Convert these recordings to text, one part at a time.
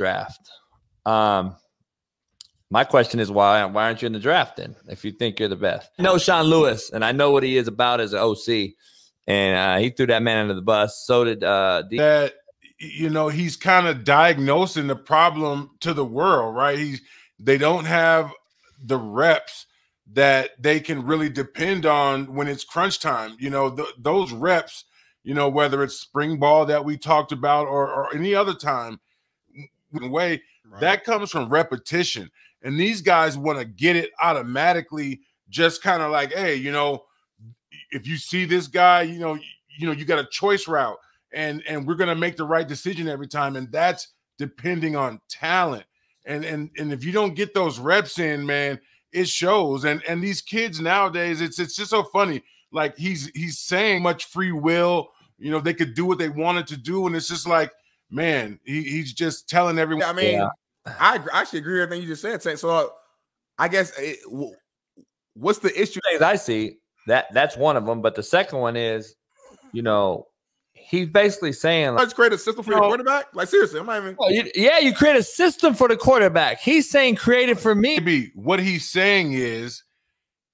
draft. My question is why aren't you in the draft then if you think you're the best? I know Sean Lewis, and I know what he is about as an OC, and he threw that man under the bus. So did that, you know, he's kind of diagnosing the problem to the world, right? They don't have the reps that they can really depend on when it's crunch time. You know, those reps, you know, whether it's spring ball that we talked about or any other time way, right, that comes from repetition. And these guys want to get it automatically, just kind of like, hey, you know, if you see this guy, you know, you got a choice route, and we're gonna make the right decision every time, and that's depending on talent. And if you don't get those reps in, man, it shows. And these kids nowadays, it's just so funny. Like he's saying much free will, you know, they could do what they wanted to do, and it's just like, man, he's just telling everyone. I mean, I actually agree with everything you just said. So I guess what's the issue? I see that's one of them, but the second one is, you know, he's basically saying, let's create a system for your quarterback. Like seriously, I'm not even. Well, you create a system for the quarterback. He's saying create it for me. Maybe what he's saying is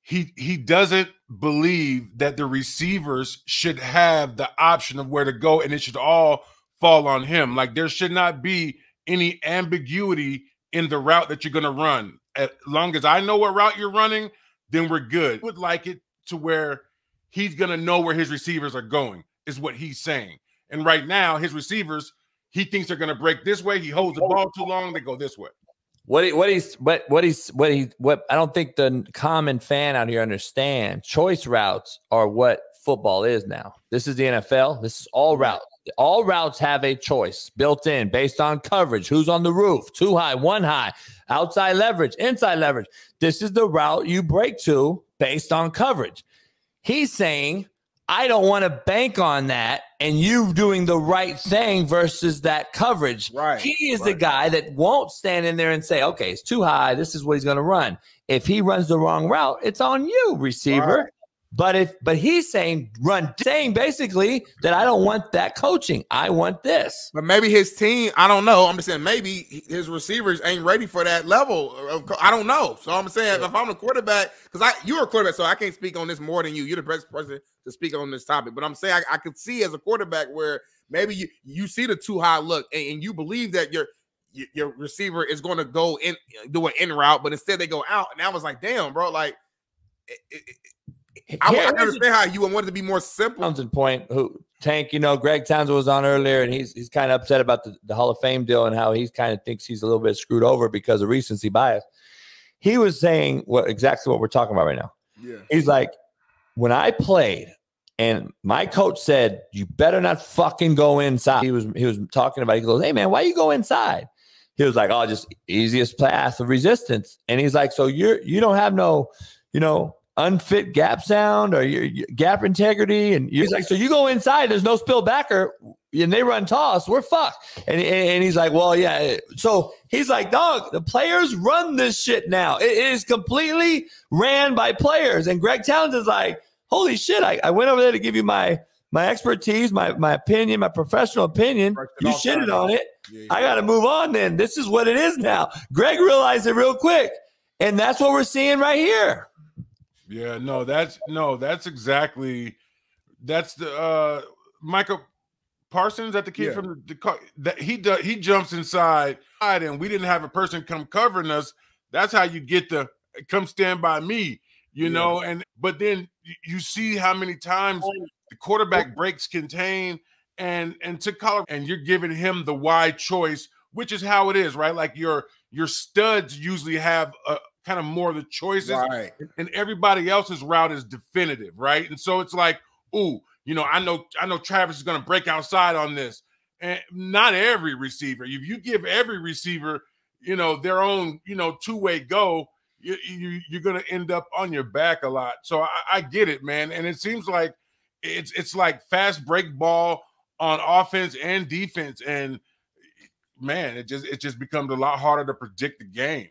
he doesn't believe that the receivers should have the option of where to go, and it should all fall on him. Like there should not be any ambiguity in the route that you're going to run. As long as I know what route you're running, then we're good. Would like it to where he's going to know where his receivers are going, is what he's saying. And right now, his receivers, he thinks they're going to break this way. He holds the ball too long, they go this way. What I don't think the common fan out here understands. Choice routes are what football is now. This is the NFL. This is all routes. All routes have a choice built in based on coverage. Who's on the roof? Too high, one high, outside leverage, inside leverage. This is the route you break to based on coverage. He's saying, I don't want to bank on that and you doing the right thing versus that coverage. Right. He is the guy that won't stand in there and say, okay, it's too high. This is what he's going to run. If he runs the wrong route, it's on you, receiver. Right. But he's saying basically that I don't want that coaching. I want this. But maybe his team, I don't know. I'm just saying maybe his receivers ain't ready for that level. I don't know. So I'm saying if I'm a quarterback, because you're a quarterback, so I can't speak on this more than you. You're the best person to speak on this topic. But I'm saying I could see as a quarterback where maybe you see the too high look and you believe that your receiver is going to go in, do an in route, but instead they go out. And I was like, damn, bro, like I understand how you wanted to be more simple. Townsend point, Tank, you know, Greg Townsend was on earlier, and he's kind of upset about the Hall of Fame deal and how he kind of thinks he's a little bit screwed over because of recency bias. He was saying exactly what we're talking about right now. Yeah. He's like, when I played and my coach said, you better not fucking go inside. He was talking about, he goes, hey, man, why you go inside? He was like, oh, just easiest path of resistance. And he's like, so you don't have no, you know, unfit gap sound or your gap integrity, and he's like, so you go inside, there's no spill backer, and they run toss, we're fucked. And he's like, well, yeah. So he's like, dog, the players run this shit now. It is completely ran by players. And Greg Townsend's like, holy shit, I went over there to give you my expertise, my opinion, my professional opinion. You shitted on it. Yeah. I got to move on then. This is what it is now. Greg realized it real quick, and that's what we're seeing right here. Yeah, that's the Michael Parsons, that the kid from the car that he jumps inside, and we didn't have a person come covering us. That's how you get the come stand by me, you know. But then you see how many times the quarterback breaks contain and to color, and you're giving him the wide choice, which is how it is, right? Like your studs usually have a kind of more of the choices, right, and everybody else's route is definitive, right? And so it's like, ooh, you know, I know Travis is going to break outside on this, and not every receiver. If you give every receiver, you know, their own, you know, two-way go, you're going to end up on your back a lot. So I get it, man, and it seems like it's like fast break ball on offense and defense, and man, it just becomes a lot harder to predict the game.